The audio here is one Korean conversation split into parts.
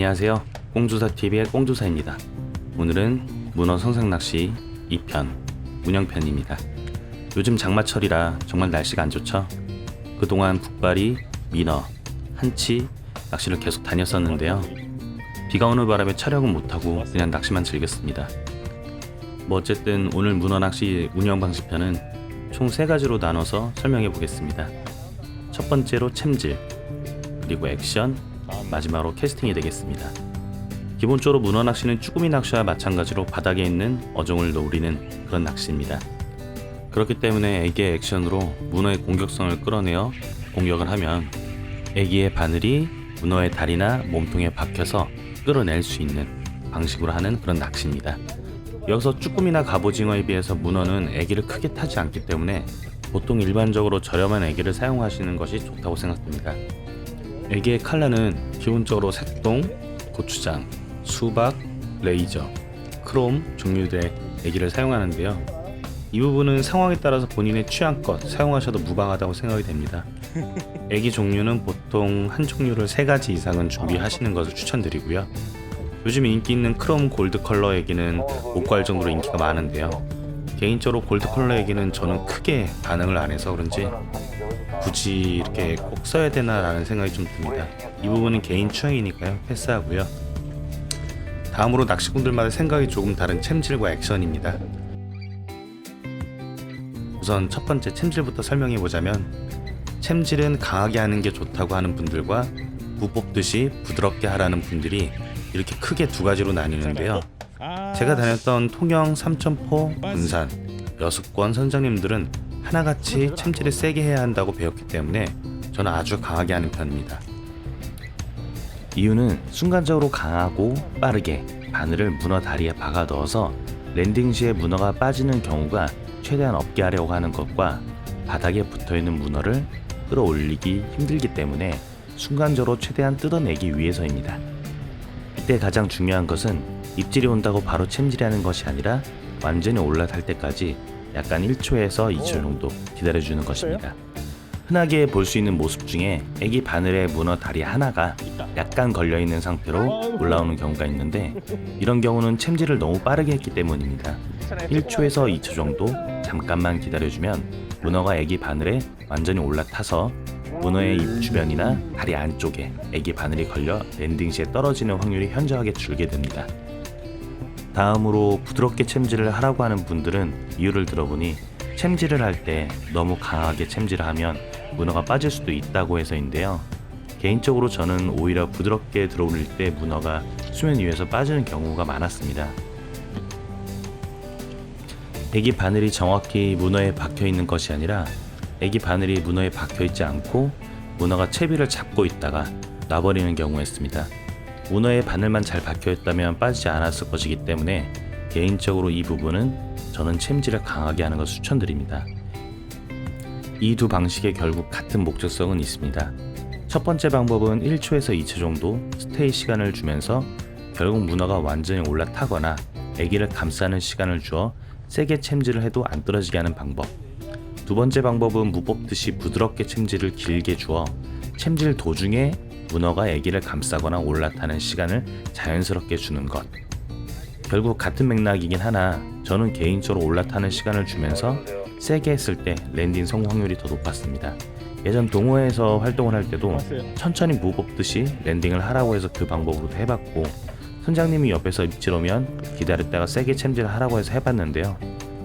안녕하세요. 꽁조사TV의 꽁조사입니다. 오늘은 문어 성상낚시 2편 문영편입니다. 요즘 장마철이라 정말 날씨가 안 좋죠. 그동안 북발이, 민어, 한치 낚시를 계속 다녔었는데요. 비가 오는 바람에 촬영은 못하고 그냥 낚시만 즐겼습니다. 어쨌든 오늘 문어 낚시 운영 방식 편은 총 3가지로 나눠서 설명해 보겠습니다. 첫 번째로 챔질, 그리고 액션, 마지막으로 캐스팅이 되겠습니다. 기본적으로 문어 낚시는 쭈꾸미 낚시와 마찬가지로 바닥에 있는 어종을 노리는 그런 낚시입니다. 그렇기 때문에 애기의 액션으로 문어의 공격성을 끌어내어 공격을 하면 애기의 바늘이 문어의 다리나 몸통에 박혀서 끌어낼 수 있는 방식으로 하는 그런 낚시입니다. 여기서 쭈꾸미나 갑오징어에 비해서 문어는 애기를 크게 타지 않기 때문에 보통 일반적으로 저렴한 애기를 사용하시는 것이 좋다고 생각됩니다. 애기의 칼라는 기본적으로 색동, 고추장, 수박, 레이저, 크롬 종류들의 애기를 사용하는데요. 이 부분은 상황에 따라서 본인의 취향껏 사용하셔도 무방하다고 생각이 됩니다. 애기 종류는 보통 한 종류를 3가지 이상은 준비하시는 것을 추천드리고요. 요즘 인기 있는 크롬 골드 컬러 애기는 못 구할 정도로 인기가 많은데요. 개인적으로 골드 컬러 애기는 저는 크게 반응을 안 해서 그런지 굳이 이렇게 꼭 써야 되나 라는 생각이 좀 듭니다. 이 부분은 개인 취향이니까요, 패스하고요. 다음으로 낚시꾼들마다 생각이 조금 다른 챔질과 액션입니다. 우선 첫 번째 챔질부터 설명해 보자면, 챔질은 강하게 하는 게 좋다고 하는 분들과 무 뽑듯이 부드럽게 하라는 분들이 이렇게 크게 2가지로 나뉘는데요. 제가 다녔던 통영, 삼천포, 군산, 여수권 선장님들은 하나같이 챔질을 세게 해야 한다고 배웠기 때문에 저는 아주 강하게 하는 편입니다. 이유는 순간적으로 강하고 빠르게 바늘을 문어 다리에 박아 넣어서 랜딩 시에 문어가 빠지는 경우가 최대한 없게 하려고 하는 것과 바닥에 붙어있는 문어를 끌어올리기 힘들기 때문에 순간적으로 최대한 뜯어내기 위해서입니다. 이때 가장 중요한 것은 입질이 온다고 바로 챔질하는 것이 아니라 완전히 올라탈 때까지 약간 1초에서 2초 정도 기다려주는 것입니다. 흔하게 볼 수 있는 모습 중에 애기 바늘에 문어 다리 하나가 약간 걸려있는 상태로 올라오는 경우가 있는데, 이런 경우는 챔질을 너무 빠르게 했기 때문입니다. 1초에서 2초 정도 잠깐만 기다려주면 문어가 애기 바늘에 완전히 올라타서 문어의 입 주변이나 다리 안쪽에 애기 바늘이 걸려 랜딩 시에 떨어지는 확률이 현저하게 줄게 됩니다. 다음으로 부드럽게 챔질을 하라고 하는 분들은 이유를 들어보니 챔질을 할 때 너무 강하게 챔질을 하면 문어가 빠질 수도 있다고 해서인데요. 개인적으로 저는 오히려 부드럽게 들어올릴 때 문어가 수면 위에서 빠지는 경우가 많았습니다. 애기 바늘이 정확히 문어에 박혀 있는 것이 아니라 애기 바늘이 문어에 박혀 있지 않고 문어가 채비를 잡고 있다가 놔버리는 경우였습니다. 문어의 바늘만 잘 박혀 있다면 빠지지 않았을 것이기 때문에 개인적으로 이 부분은 저는 챔질을 강하게 하는 것을 추천드립니다. 이 두 방식의 결국 같은 목적성은 있습니다. 첫 번째 방법은 1초에서 2초 정도 스테이 시간을 주면서 결국 문어가 완전히 올라타거나 애기를 감싸는 시간을 주어 세게 챔질을 해도 안 떨어지게 하는 방법. 두 번째 방법은 무 뽑듯이 부드럽게 챔질을 길게 주어 챔질 도중에 문어가 애기를 감싸거나 올라타는 시간을 자연스럽게 주는 것. 결국 같은 맥락이긴 하나 저는 개인적으로 올라타는 시간을 주면서 세게 했을 때 랜딩 성공 확률이 더 높았습니다. 예전 동호회에서 활동을 할 때도 천천히 무 뽑듯이 랜딩을 하라고 해서 그 방법으로도 해봤고, 선장님이 옆에서 입질 오면 기다렸다가 세게 챔질을 하라고 해서 해봤는데요.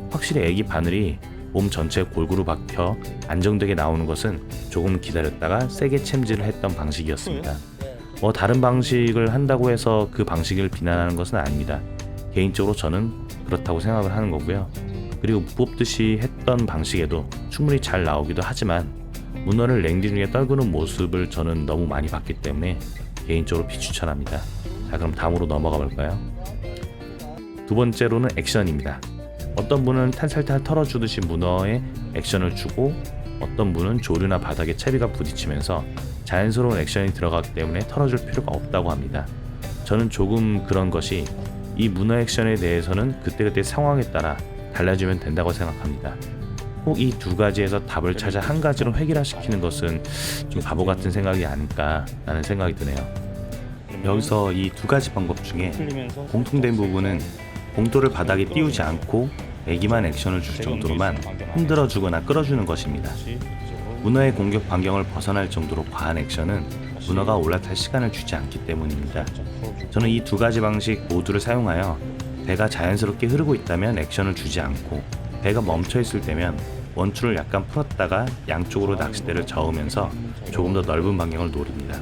확실히 애기 바늘이 몸 전체에 골고루 박혀 안정되게 나오는 것은 조금 기다렸다가 세게 챔질을 했던 방식이었습니다. 다른 방식을 한다고 해서 그 방식을 비난하는 것은 아닙니다. 개인적으로 저는 그렇다고 생각을 하는 거고요. 그리고 무 뽑듯이 했던 방식에도 충분히 잘 나오기도 하지만 문어를 랜딩 중에 떨구는 모습을 저는 너무 많이 봤기 때문에 개인적으로 비추천합니다. 자, 그럼 다음으로 넘어가 볼까요? 두 번째로는 액션입니다. 어떤 분은 탄살탈 털어주듯이 문어에 액션을 주고, 어떤 분은 조류나 바닥에 채비가 부딪히면서 자연스러운 액션이 들어가기 때문에 털어줄 필요가 없다고 합니다. 저는 조금 그런 것이 이 문어 액션에 대해서는 그때그때 상황에 따라 달라지면 된다고 생각합니다. 꼭 이 2가지에서 답을 찾아 한 가지로 획일화시키는 것은 좀 바보 같은 생각이 아닐까 라는 생각이 드네요. 여기서 이 두 가지 방법 중에 풀리면서 공통된 부분은 봉돌을 바닥에 띄우지 않고 애기만 액션을 줄 정도로만 흔들어주거나 끌어주는 것입니다. 문어의 공격 반경을 벗어날 정도로 과한 액션은 문어가 올라탈 시간을 주지 않기 때문입니다. 저는 이 두 가지 방식 모두를 사용하여 배가 자연스럽게 흐르고 있다면 액션을 주지 않고 배가 멈춰 있을 때면 원줄을 약간 풀었다가 양쪽으로 낚싯대를 저으면서 조금 더 넓은 반경을 노립니다.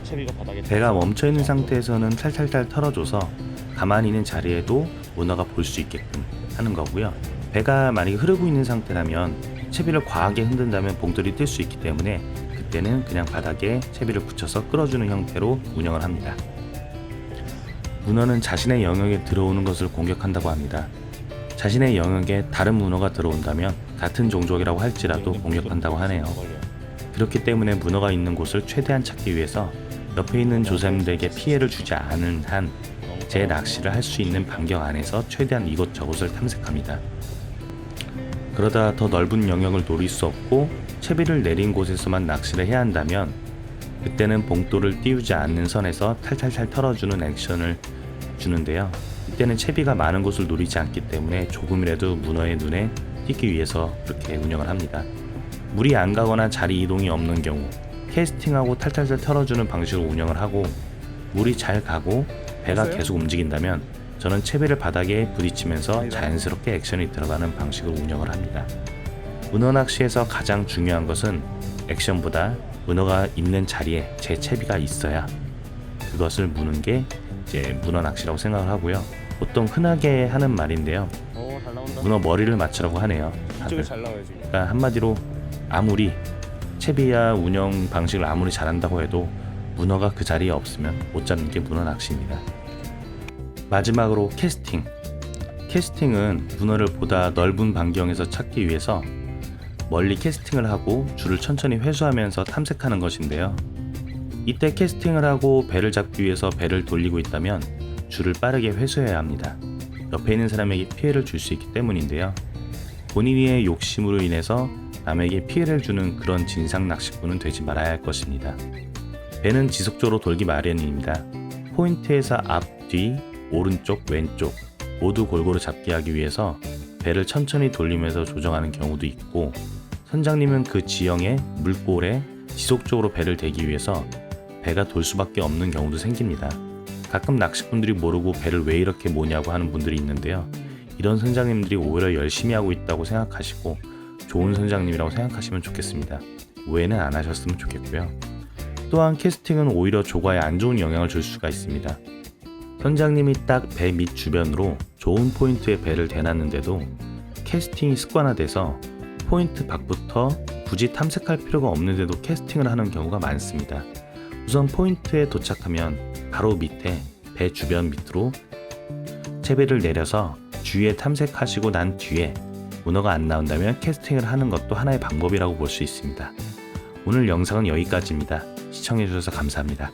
배가 멈춰 있는 상태에서는 탈탈탈 털어줘서 가만히 있는 자리에도 문어가 볼 수 있게끔 하는 거고요. 배가 만약에 흐르고 있는 상태라면 채비를 과하게 흔든다면 봉돌이 뜰 수 있기 때문에 그때는 그냥 바닥에 채비를 붙여서 끌어주는 형태로 운영을 합니다. 문어는 자신의 영역에 들어오는 것을 공격한다고 합니다. 자신의 영역에 다른 문어가 들어온다면 같은 종족이라고 할지라도 공격한다고 하네요. 그렇기 때문에 문어가 있는 곳을 최대한 찾기 위해서 옆에 있는 조사님들에게 피해를 주지 않은 한 제 낚시를 할 수 있는 반경 안에서 최대한 이곳저곳을 탐색합니다. 그러다 더 넓은 영역을 노릴 수 없고 채비를 내린 곳에서만 낚시를 해야 한다면 그때는 봉돌을 띄우지 않는 선에서 탈탈탈 털어주는 액션을 주는데요. 이때는 채비가 많은 곳을 노리지 않기 때문에 조금이라도 문어의 눈에 띄기 위해서 그렇게 운영을 합니다. 물이 안 가거나 자리 이동이 없는 경우 캐스팅하고 탈탈탈 털어주는 방식으로 운영을 하고 물이 잘 가고 배가 계속 움직인다면 저는 채비를 바닥에 부딪히면서 자연스럽게 액션이 들어가는 방식으로 운영을 합니다. 문어 낚시에서 가장 중요한 것은 액션보다 문어가 있는 자리에 제 채비가 있어야 그것을 무는 게 이제 문어 낚시라고 생각을 하고요. 보통 흔하게 하는 말인데요. 문어 머리를 맞추라고 하네요. 다들. 그러니까 한마디로 아무리 채비야 운영 방식을 아무리 잘한다고 해도 문어가 그 자리에 없으면 못 잡는 게 문어 낚시입니다. 마지막으로 캐스팅. 캐스팅은 문어를 보다 넓은 반경에서 찾기 위해서 멀리 캐스팅을 하고 줄을 천천히 회수하면서 탐색하는 것인데요. 이때 캐스팅을 하고 배를 잡기 위해서 배를 돌리고 있다면 줄을 빠르게 회수해야 합니다. 옆에 있는 사람에게 피해를 줄 수 있기 때문인데요. 본인의 욕심으로 인해서 남에게 피해를 주는 그런 진상 낚시꾼은 되지 말아야 할 것입니다. 배는 지속적으로 돌기 마련입니다. 포인트에서 앞, 뒤, 오른쪽, 왼쪽 모두 골고루 잡게 하기 위해서 배를 천천히 돌리면서 조정하는 경우도 있고 선장님은 그 지형의 물골에 지속적으로 배를 대기 위해서 배가 돌 수밖에 없는 경우도 생깁니다. 가끔 낚시꾼들이 모르고 배를 왜 이렇게 모냐고 하는 분들이 있는데요. 이런 선장님들이 오히려 열심히 하고 있다고 생각하시고 좋은 선장님이라고 생각하시면 좋겠습니다. 오해는 안 하셨으면 좋겠고요. 또한 캐스팅은 오히려 조과에 안 좋은 영향을 줄 수가 있습니다. 선장님이 딱 배 밑 주변으로 좋은 포인트에 배를 대놨는데도 캐스팅이 습관화돼서 포인트 밖부터 굳이 탐색할 필요가 없는데도 캐스팅을 하는 경우가 많습니다. 우선 포인트에 도착하면 바로 밑에 배 주변 밑으로 채비를 내려서 주위에 탐색하시고 난 뒤에 문어가 안 나온다면 캐스팅을 하는 것도 하나의 방법이라고 볼 수 있습니다. 오늘 영상은 여기까지입니다. 시청해주셔서 감사합니다.